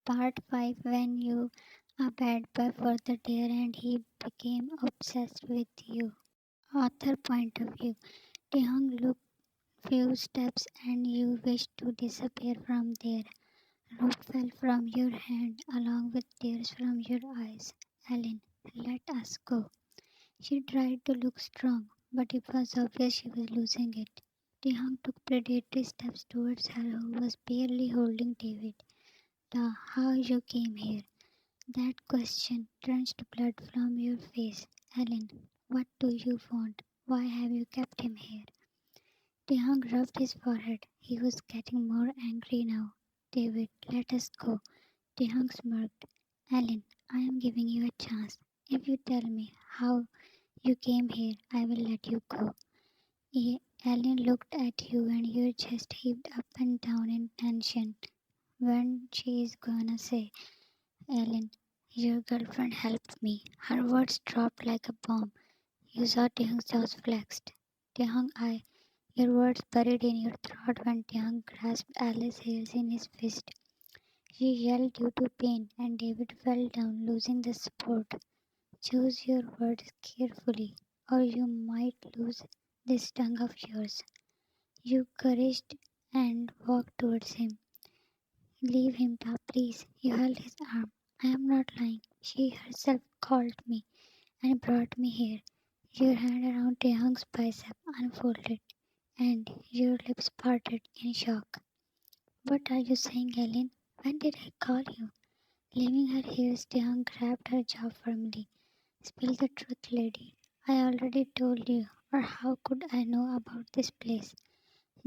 Part 5. When you a bad boy for the dare and he became obsessed with you. Author point of view. Taehyung looked few steps and you wished to disappear from there. Rope fell from your hand along with tears from your eyes. Ellen, let us go. She tried to look strong, but it was obvious she was losing it. Taehyung took predatory steps towards her who was barely holding David. The how you came here. That question drenched blood from your face. Ellen, what do you want? Why have you kept him here? Taehyung rubbed his forehead. He was getting more angry now. David, let us go. Taehyung smirked. Ellen, I am giving you a chance. If you tell me how you came here, I will let you go. Ellen looked at you and your chest heaved up and down in tension. When she is gonna say, Ellen, your girlfriend helped me. Her words dropped like a bomb. You saw Taehyung's jaws flexed. Taehyung, your words buried in your throat when Taehyung grasped Alice's hairs in his fist. She yelled due to pain, and David fell down, losing the support. Choose your words carefully, or you might lose this tongue of yours. You couraged and walked towards him. Leave him, Ta, please. You held his arm. I am not lying. She herself called me and brought me here. Your hand around Taehyung's bicep unfolded, and your lips parted in shock. What are you saying, Ellen? When did I call you? Leaving her heels, Taehyung grabbed her jaw firmly. Spill the truth, lady. I already told you, or how could I know about this place?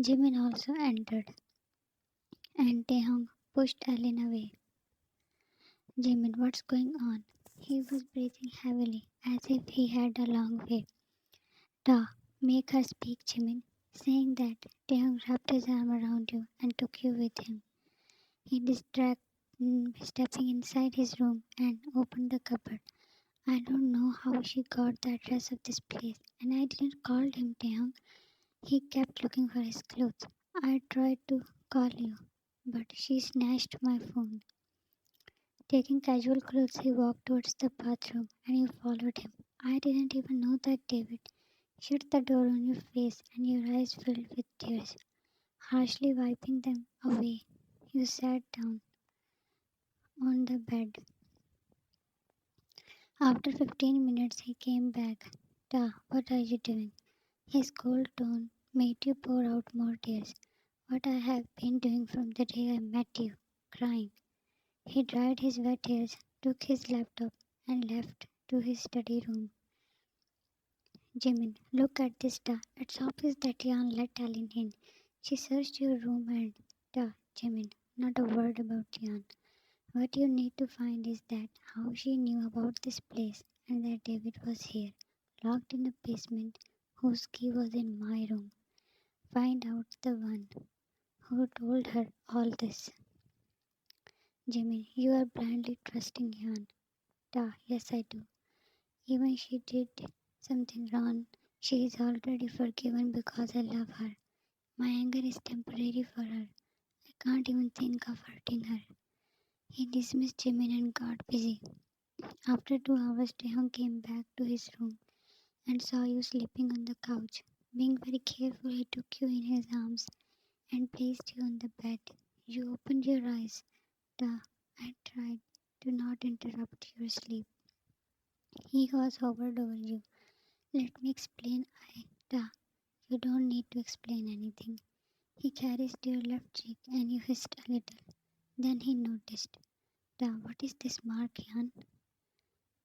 Jimin also entered, and Taehyung pushed Ellen away. Jimin, what's going on? He was breathing heavily, as if he had a long way. Da, make her speak, Jimin. Saying that, Taehyung wrapped his arm around you and took you with him. He stepping inside his room and opened the cupboard. I don't know how she got the address of this place, and I didn't call him Taehyung. He kept looking for his clothes. I tried to call you, but she snatched my phone. Taking casual clothes, he walked towards the bathroom, and you followed him. I didn't even know that, David. Shut the door on your face, and your eyes filled with tears. Harshly wiping them away, you sat down on the bed. After 15 minutes, he came back. Da, what are you doing? His cold tone made you pour out more tears. What I have been doing from the day I met you, crying. He dried his wet hairs, took his laptop, and left to his study room. Jimin, look at this, Da. It's obvious that Yan let Ellen in. She searched your room and Da, Jimin, not a word about Yan. What you need to find is that how she knew about this place and that David was here, locked in the basement, whose key was in my room. Find out the one who told her all this. Jimmy, you are blindly trusting Yan. Da, yes I do. Even she did something wrong, she is already forgiven because I love her. My anger is temporary for her. I can't even think of hurting her. He dismissed Jimin and got busy. After 2 hours, Taehyung came back to his room and saw you sleeping on the couch. Being very careful, he took you in his arms and placed you on the bed. You opened your eyes. Da, I tried to not interrupt your sleep. He was hovered over you. Let me explain. Da, you don't need to explain anything. He caressed your left cheek and you hissed a little. Then he noticed. Da, what is this mark, Yan?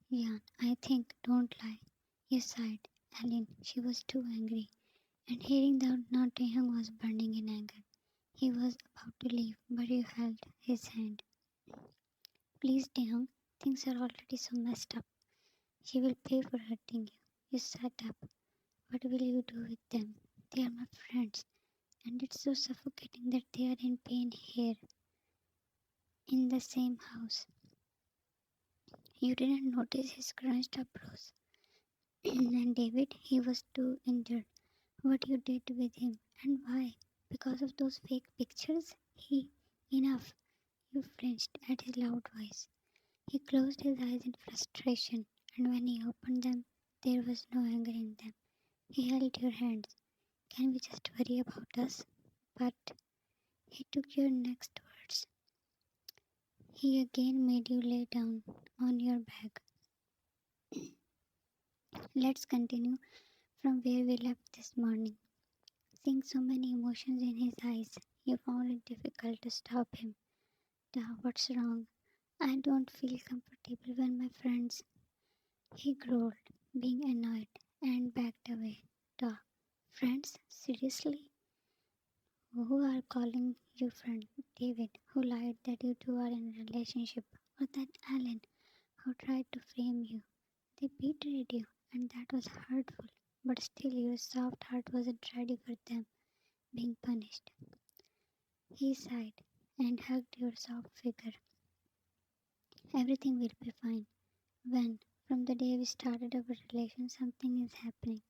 Yan, I think, don't lie. You sighed. Ellen, she was too angry. And hearing that now Taehyung was burning in anger. He was about to leave, but you held his hand. Please, Taehyung, things are already so messed up. She will pay for hurting you. You sat up. What will you do with them? They are my friends, and it's so suffocating that they are in pain here, in the same house. You didn't notice his crunched up brows. And David, he was too injured. What you did with him, and why? Because of those fake pictures? Enough. You flinched at his loud voice. He closed his eyes in frustration, and when he opened them, there was no anger in them. He held your hands. Can we just worry about us? But he took your next words. He again made you lay down on your back. Let's continue from where we left this morning. Seeing so many emotions in his eyes, you found it difficult to stop him. Da, what's wrong? I don't feel comfortable when my friends. He growled, being annoyed, and backed away. Da, friends? Seriously? Who are calling you friend? David, who lied that you two are in a relationship, or that Alan, who tried to frame you. They betrayed you, and that was hurtful. But still, your soft heart wasn't ready for them being punished. He sighed and hugged your soft figure. Everything will be fine. When, from the day we started our relation, something is happening,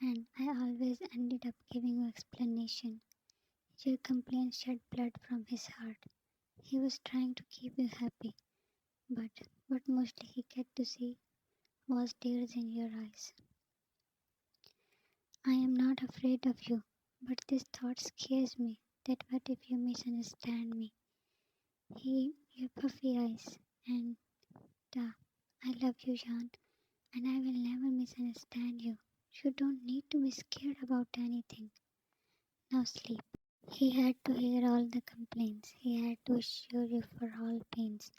and I always ended up giving you explanation. Your complaints shed blood from his heart. He was trying to keep you happy, but what mostly he got to see was tears in your eyes. I am not afraid of you, but this thought scares me. That what if you misunderstand me? Your puffy eyes, and I love you, Jean, and I will never misunderstand you. You don't need to be scared about anything. Now sleep. He had to hear all the complaints. He had to assure you for all pains.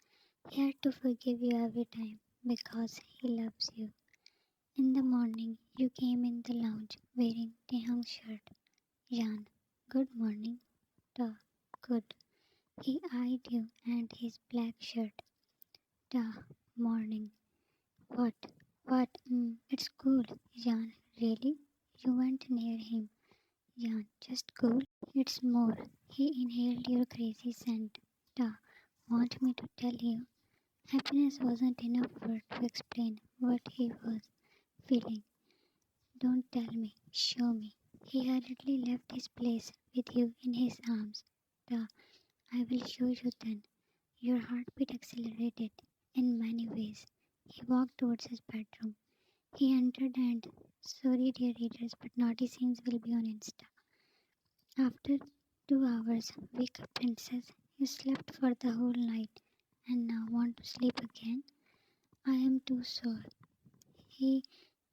He had to forgive you every time because he loves you. In the morning, you came in the lounge wearing taehyungff's shirt. Jan, good morning. Da, good. He eyed you and his black shirt. Da, morning. What? What? It's cool. Jan, really? You went near him. Jan, just cool. It's more. He inhaled your crazy scent. Da, want me to tell you? Happiness wasn't enough word to explain what he was feeling. Don't tell me, show me. He hurriedly left his place with you in his arms. Da, I will show you then. Your heartbeat accelerated in many ways. He walked towards his bedroom. He entered and, sorry dear readers, but naughty scenes will be on Insta. After 2 hours, wake up princess. You slept for the whole night and now want to sleep again? I am too sore. He,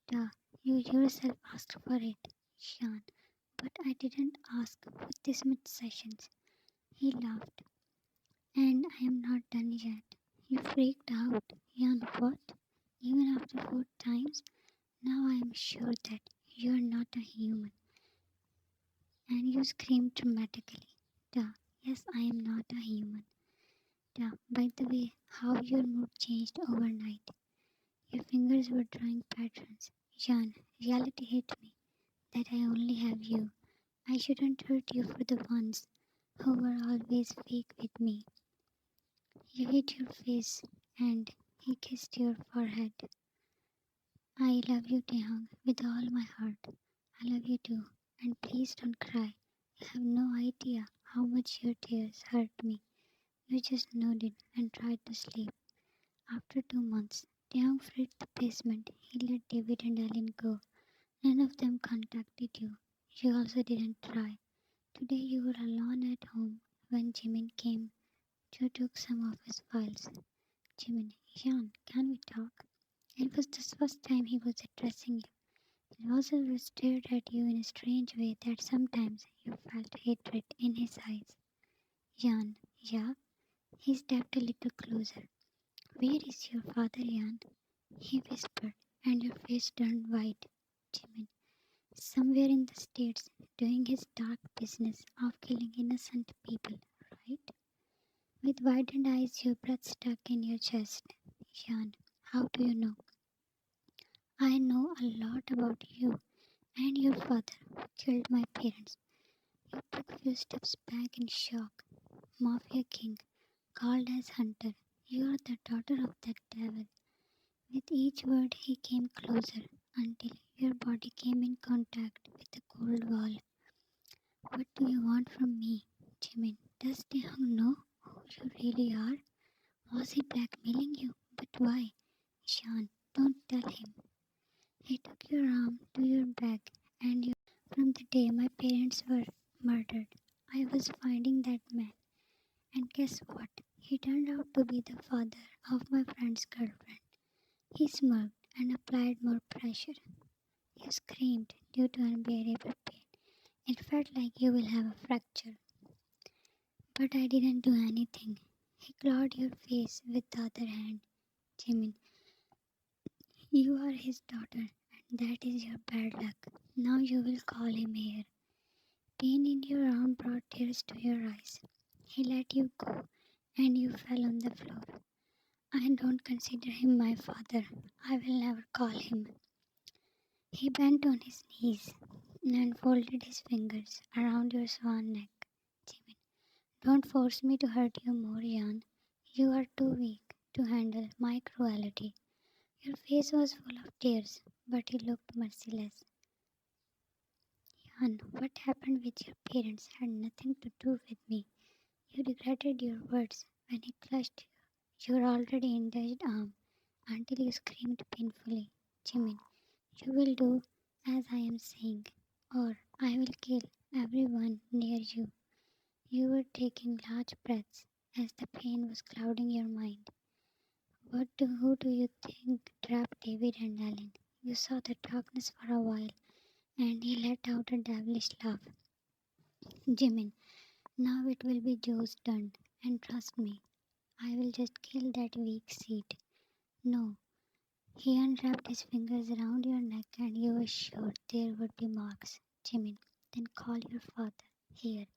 duh, you yourself asked for it, Sean. But I didn't ask for this much sessions. He laughed. And I am not done yet. You freaked out. Jan, what? Even after 4 times? Now I am sure that you are not a human. And you screamed dramatically. Duh, yes, I am not a human. Duh, by the way, how your mood changed overnight. Your fingers were drawing patterns. Jan, reality hit me that I only have you. I shouldn't hurt you for the ones who were always fake with me. You hit your face and he kissed your forehead. I love you, Taehyung, with all my heart. I love you too. And please don't cry. You have no idea how much your tears hurt me. You just nodded and tried to sleep. After 2 months, Taehyung fled the basement. He let David and Ellen go. None of them contacted you. You also didn't try. Today you were alone at home when Jimin came. You took some of his files. Jimin, Jan, can we talk? It was the first time he was addressing you. He also stared at you in a strange way that sometimes you felt hatred in his eyes. Jan, yeah? He stepped a little closer. Where is your father, Jan? He whispered, and your face turned white. Jimin, somewhere in the States, doing his dark business of killing innocent people, right? With widened eyes, your breath stuck in your chest. Jan, how do you know? I know a lot about you and your father who killed my parents. You took a few steps back in shock. Mafia king, called as hunter. You are the daughter of that devil. With each word, he came closer until your body came in contact with the cold wall. What do you want from me, Jimin? Does Taehyung know who You really are? Was he blackmailing you? But why? Sean, don't tell him. He took your arm to your back and you. From the day my parents were murdered, I was finding that man. And guess what? He turned out to be the father of my friend's girlfriend. He smirked and applied more pressure. You screamed due to unbearable pain. It felt like you will have a fracture. But I didn't do anything. He clawed your face with the other hand. Jimin, you are his daughter, and that is your bad luck. Now you will call him here. Pain in your arm brought tears to your eyes. He let you go, and you fell on the floor. I don't consider him my father. I will never call him. He bent on his knees and folded his fingers around your swan neck. Jimin, don't force me to hurt you more, Jan. You are too weak to handle my cruelty. Your face was full of tears, but he looked merciless. Jan, what happened with your parents had nothing to do with me. You regretted your words when he clutched your already injured arm until you screamed painfully. Jimin, you will do as I am saying, or I will kill everyone near you. You were taking large breaths as the pain was clouding your mind. Who do you think trapped David and Ellen? You saw the darkness for a while, and he let out a devilish laugh. Jimin, now it will be Joe's turn, and trust me, I will just kill that weak seed. No. He unwrapped his fingers around your neck, and you were sure there would be marks. Jimin, then call your father here,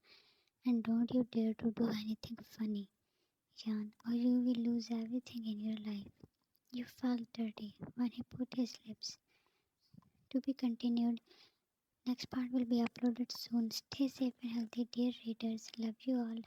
and don't you dare to do anything funny, Jan, or you will lose everything in your life. You felt dirty when he put his lips. To be continued. Next part will be uploaded soon. Stay safe and healthy, dear readers. Love you all.